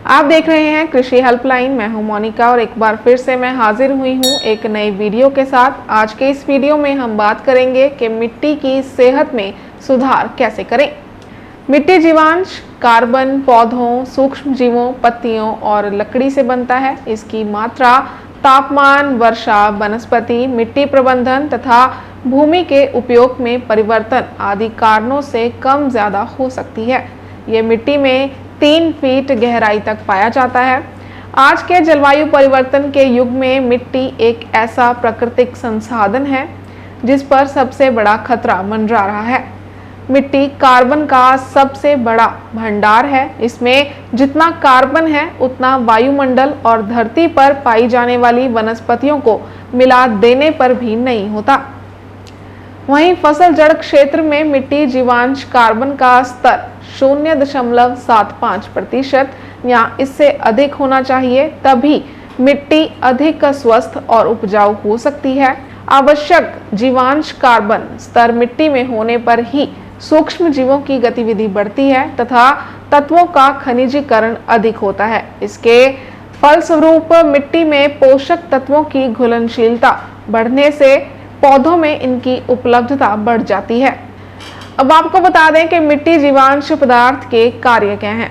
आप देख रहे हैं कृषि हेल्पलाइन। मैं हूं मोनिका और एक बार फिर से मैं हाजिर हुई हूं एक नई वीडियो के साथ। आज के इस वीडियो में हम बात करेंगे कि मिट्टी की सेहत में सुधार कैसे करें। मिट्टी जीवांश कार्बन पौधों, सूक्ष्म जीवों, पत्तियों और लकड़ी से बनता है। इसकी मात्रा तापमान, वर्षा, वनस्पति, मिट्टी प्रबंधन तथा भूमि के उपयोग में परिवर्तन आदि कारणों से कम ज्यादा हो सकती है। ये मिट्टी में 3 फीट गहराई तक पाया जाता है। आज के जलवायु परिवर्तन के युग में मिट्टी एक ऐसा प्राकृतिक संसाधन है जिस पर सबसे बड़ा खतरा मंडरा रहा है। मिट्टी कार्बन का सबसे बड़ा भंडार है। इसमें जितना कार्बन है उतना वायुमंडल और धरती पर पाई जाने वाली वनस्पतियों को मिला देने पर भी नहीं होता। वहीं फसल जड़ क्षेत्र में मिट्टी जीवांश कार्बन का स्तर 0.75% या इससे अधिक होना चाहिए, तभी मिट्टी अधिक स्वस्थ और उपजाऊ हो सकती है। आवश्यक जीवांश कार्बन स्तर मिट्टी में होने पर ही सूक्ष्म जीवों की गतिविधि बढ़ती है तथा तत्वों का खनिजीकरण अधिक होता है। इसके फलस्वरूप मिट्टी में पोषक तत्वों की घुलनशीलता बढ़ने से पौधों में इनकी उपलब्धता बढ़ जाती है। अब आपको बता दें कि मिट्टी जीवांश पदार्थ के कार्य क्या हैं।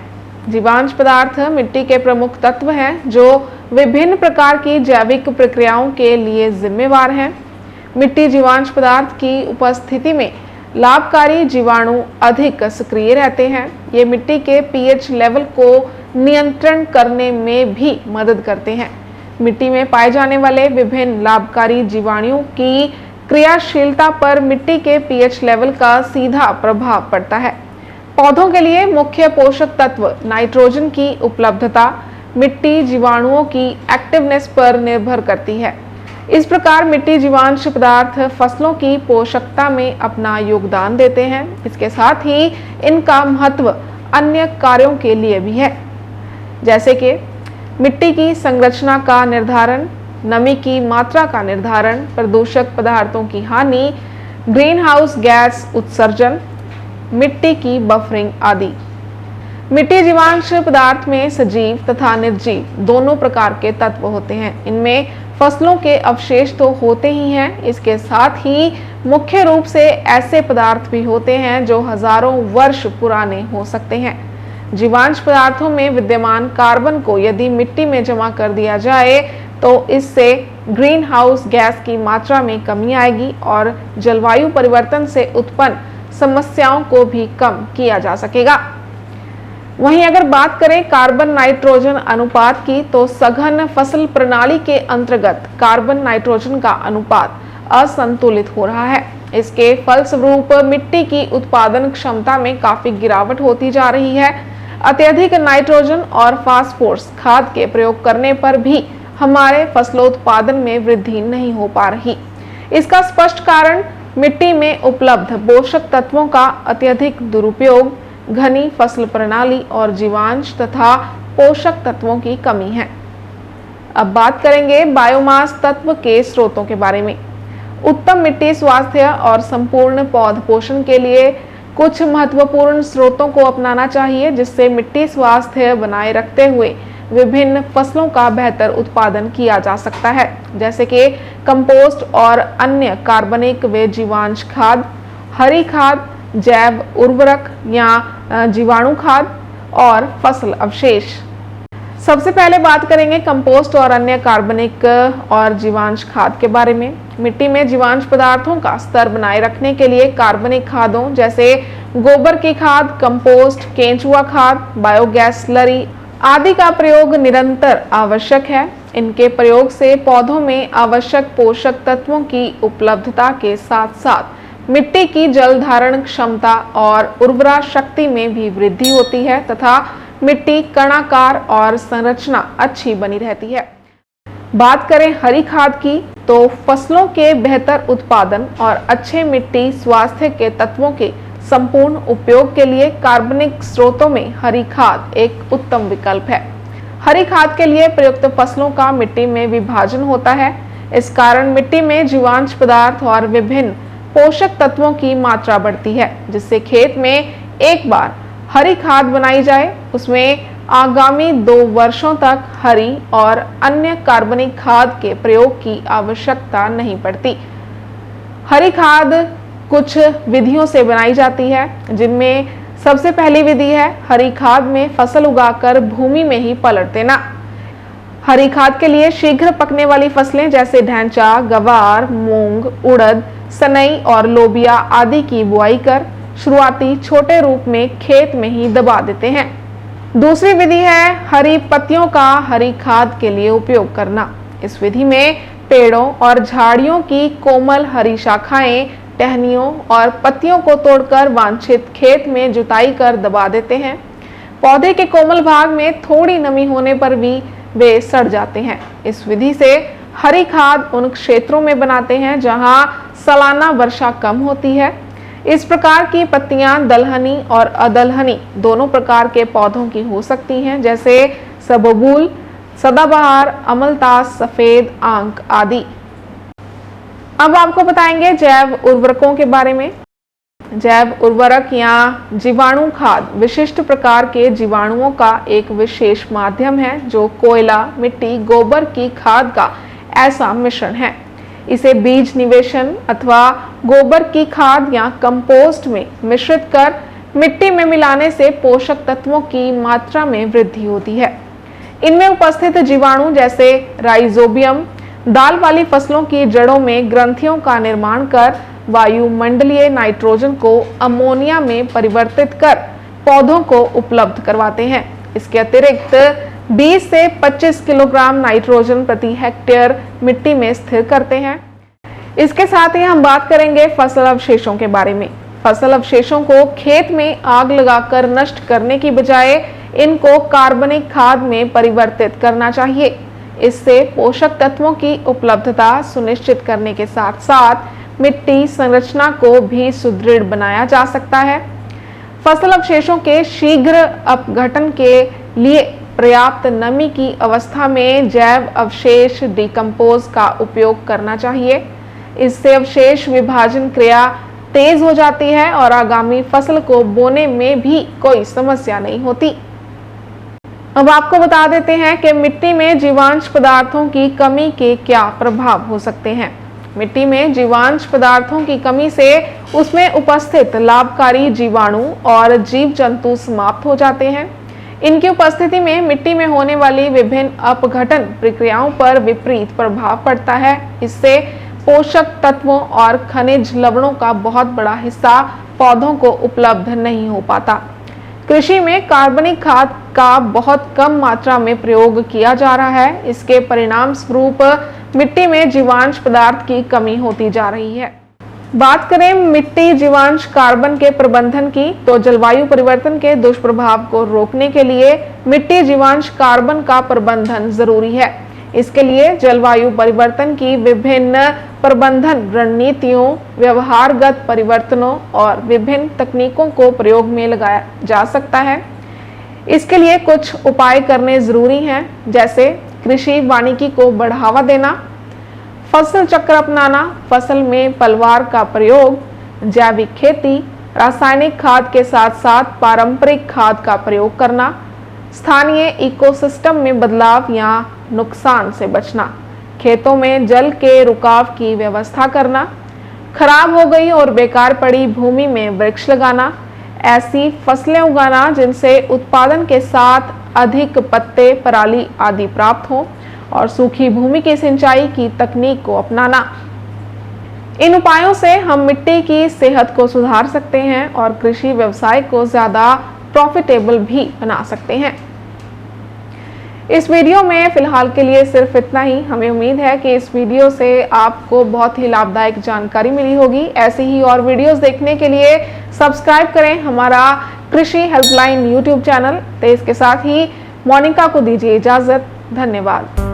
जीवांश पदार्थ मिट्टी के प्रमुख तत्व हैं जो विभिन्न प्रकार की जैविक प्रक्रियाओं के लिए जिम्मेवार हैं। मिट्टी जीवांश पदार्थ की उपस्थिति में लाभकारी जीवाणु अधिक सक्रिय रहते हैं। ये मिट्टी के पीएच लेवल को नियंत्रण करने में भी मदद करते हैं। मिट्टी में पाए जाने वाले विभिन्न लाभकारी जीवाणुओं की क्रियाशीलता पर मिट्टी के पीएच लेवल का सीधा प्रभाव पड़ता है। पौधों के लिए मुख्य पोषक तत्व नाइट्रोजन की उपलब्धता मिट्टी जीवाणुओं की एक्टिवनेस पर निर्भर करती है। इस प्रकार मिट्टी जीवांश पदार्थ फसलों की पोषकता में अपना योगदान देते हैं। इसके साथ ही इनका महत्व अन्य कार्यों के लिए भी है, जैसे कि मिट्टी की संरचना का निर्धारण, नमी की मात्रा का निर्धारण, प्रदूषक पदार्थों की हानि, ग्रीन हाउस गैस उत्सर्जन, मिट्टी की बफरिंग आदि। मिट्टी जीवांश पदार्थ में सजीव तथा निर्जीव दोनों प्रकार के तत्व होते हैं। इनमें फसलों के अवशेष तो होते ही हैं, इसके साथ ही मुख्य रूप से ऐसे पदार्थ भी होते हैं जो हजारों वर्ष पुराने हो सकते हैं। जीवांश पदार्थों में विद्यमान कार्बन को यदि मिट्टी में जमा कर दिया जाए तो इससे ग्रीन हाउस गैस की मात्रा में कमी आएगी और जलवायु परिवर्तन से उत्पन्न समस्याओं को भी कम किया जा सकेगा। वहीं अगर बात करें कार्बन नाइट्रोजन अनुपात की, तो सघन फसल प्रणाली के अंतर्गत कार्बन नाइट्रोजन का अनुपात असंतुलित हो रहा है। इसके फलस्वरूप मिट्टी की उत्पादन क्षमता में काफी गिरावट होती जा रही है। अत्यधिक नाइट्रोजन और फास्फोरस खाद के प्रयोग करने पर भी हमारे फसलोत्पादन में वृद्धि नहीं हो पा रही। इसका स्पष्ट कारण मिट्टी में उपलब्ध पोषक तत्वों का अत्यधिक दुरुपयोग, घनी फसल प्रणाली और जीवांश तथा पोषक तत्वों की कमी है। अब बात करेंगे बायोमास तत्व के स्रोतों के बारे में। उत्तम मिट्टी स्वास्थ्य और संपूर्ण पौध पोषण के लिए कुछ महत्वपूर्ण स्रोतों को अपनाना चाहिए, जिससे मिट्टी स्वास्थ्य बनाए रखते हुए विभिन्न फसलों का बेहतर उत्पादन किया जा सकता है, जैसे कि कंपोस्ट और अन्य कार्बनिक व जीवांश खाद, हरी खाद, जैव उर्वरक या जीवाणु खाद और फसल अवशेष। सबसे पहले बात करेंगे कंपोस्ट और अन्य कार्बनिक और जीवांश खाद के बारे में। मिट्टी में जीवांश पदार्थों का स्तर बनाए रखने के लिए कार्बनिक खादों जैसे गोबर की खाद, कंपोस्ट, केंचुआ खाद, बायोगैस स्लरी आदि का प्रयोग निरंतर आवश्यक है। इनके प्रयोग से पौधों में आवश्यक पोषक तत्वों की उपलब्धता के साथ साथ मिट्टी की जल धारण क्षमता और उर्वरा शक्ति में भी वृद्धि होती है तथा मिट्टी कणाकार और संरचना अच्छी बनी रहती है। बात करें हरी खाद की, तो फसलों के बेहतर उत्पादन और अच्छे मिट्टी स्वास्थ्य के तत्वों के संपूर्ण उपयोग के लिए कार्बनिक स्रोतों में हरी खाद एक उत्तम विकल्प है। हरी खाद के लिए प्रयुक्त फसलों का मिट्टी में विभाजन होता है। इस कारण मिट्टी में जीवांश पदार्थ और विभिन्न पोषक तत्वों की मात्रा बढ़ती है, जिससे खेत में एक बार हरी खाद बनाई जाए उसमें आगामी 2 वर्षों तक हरी और अन्य कार्बनिक खाद के प्रयोग की आवश्यकता नहीं पड़ती। हरी खाद कुछ विधियों से बनाई जाती है, जिनमें सबसे पहली विधि है हरी खाद में फसल उगाकर भूमि में ही पलट देना। हरी खाद के लिए शीघ्र पकने वाली फसलें जैसे ढैंचा, गवार, मूंग, उड़द, सनई और लोबिया आदि की बुआई कर शुरुआती छोटे रूप में खेत में ही दबा देते हैं। दूसरी विधि है हरी पत्तियों का हरी खाद के लिए उपयोग करना। इस विधि में पेड़ों और झाड़ियों की कोमल हरी शाखाएं, टहनियों और पत्तियों को तोड़कर वांछित खेत में जुताई कर दबा देते हैं। पौधे के कोमल भाग में थोड़ी नमी होने पर भी वे सड़ जाते हैं। इस विधि से हरी खाद उन क्षेत्रों में बनाते हैं जहां सालाना वर्षा कम होती है। इस प्रकार की पत्तियां दलहनी और अदलहनी दोनों प्रकार के पौधों की हो सकती हैं, जैसे सबबूल, सदाबहार, अमलतास, सफेद आंक आदि। अब आपको बताएंगे जैव उर्वरकों के बारे में। जैव उर्वरक या जीवाणु खाद विशिष्ट प्रकार के जीवाणुओं का एक विशेष माध्यम है जो कोयला, मिट्टी, गोबर की खाद का ऐसा मिश्रण है। इसे बीज निवेशन अथवा गोबर की खाद या कंपोस्ट में मिश्रित कर मिट्टी में मिलाने से पोषक तत्वों की मात्रा में वृद्धि होती है। इनमें उपस्थित जीवाणु जैसे राइजोबियम दाल वाली फसलों की जड़ों में ग्रंथियों का निर्माण कर वायुमंडलीय नाइट्रोजन को अमोनिया में परिवर्तित कर पौधों को उपलब्ध करवाते हैं। इसके अतिरिक्त 20 से 25 किलोग्राम नाइट्रोजन प्रति हेक्टेयर मिट्टी में स्थिर करते हैं। इसके साथ ही हम बात करेंगे फसल अवशेषों के बारे में। फसल अवशेषों को खेत में आग लगाकर नष्ट करने की बजाय इनको कार्बनिक खाद में परिवर्तित करना चाहिए। इससे पोषक तत्वों की उपलब्धता सुनिश्चित करने के साथ साथ मिट्टी संरचना को भी सुदृढ़ बनाया जा सकता है। फसल अवशेषों के शीघ्र अपघटन के लिए पर्याप्त नमी की अवस्था में जैव अवशेष डिकम्पोज का उपयोग करना चाहिए। इससे अवशेष विभाजन क्रिया तेज हो जाती है और आगामी फसल को बोने में भी कोई समस्या नहीं होती। अब आपको बता देते हैं कि मिट्टी में जीवांश पदार्थों की कमी के क्या प्रभाव हो सकते हैं। मिट्टी में जीवांश पदार्थों की कमी से उसमें उपस्थित लाभकारी जीवाणु और जीव जंतु समाप्त हो जाते हैं। इनकी उपस्थिति में मिट्टी में होने वाली विभिन्न अपघटन प्रक्रियाओं पर विपरीत प्रभाव पड़ता है। इससे पोषक तत्वों और खनिज लवणों का बहुत बड़ा हिस्सा पौधों को उपलब्ध नहीं हो पाता। कृषि में कार्बनिक खाद का बहुत कम मात्रा में प्रयोग किया जा रहा है। इसके परिणाम स्वरूप मिट्टी में जीवांश पदार्थ की कमी होती जा रही है। बात करें मिट्टी जीवांश कार्बन के प्रबंधन की, तो जलवायु परिवर्तन के दुष्प्रभाव को रोकने के लिए मिट्टी जीवांश कार्बन का प्रबंधन जरूरी है। इसके लिए जलवायु परिवर्तन की विभिन्न प्रबंधन रणनीतियों, व्यवहारगत परिवर्तनों और विभिन्न तकनीकों को प्रयोग में लगाया जा सकता है। इसके लिए कुछ उपाय करने जरूरी हैं, जैसे कृषि वानिकी को बढ़ावा देना, फसल चक्र अपनाना, फसल में पलवार का प्रयोग, जैविक खेती, रासायनिक खाद के साथ साथ पारंपरिक खाद का प्रयोग करना, स्थानीय इकोसिस्टम में बदलाव या नुकसान से बचना, खेतों में जल के रुकाव की व्यवस्था करना, खराब हो गई और बेकार पड़ी भूमि में वृक्ष लगाना, ऐसी फसलें उगाना जिनसे उत्पादन के साथ अधिक पत्ते, पराली आदि प्राप्त हो, और सूखी भूमि की सिंचाई की तकनीक को अपनाना। इन उपायों से हम मिट्टी की सेहत को सुधार सकते हैं और कृषि व्यवसाय को ज्यादा प्रॉफिटेबल भी बना सकते हैं। इस वीडियो में फिलहाल के लिए सिर्फ इतना ही। हमें उम्मीद है कि इस वीडियो से आपको बहुत ही लाभदायक जानकारी मिली होगी। ऐसे ही और वीडियोस देखने के लिए सब्सक्राइब करें हमारा कृषि हेल्पलाइन यूट्यूब चैनल। तो इसके साथ ही मोनिका को दीजिए इजाजत। धन्यवाद।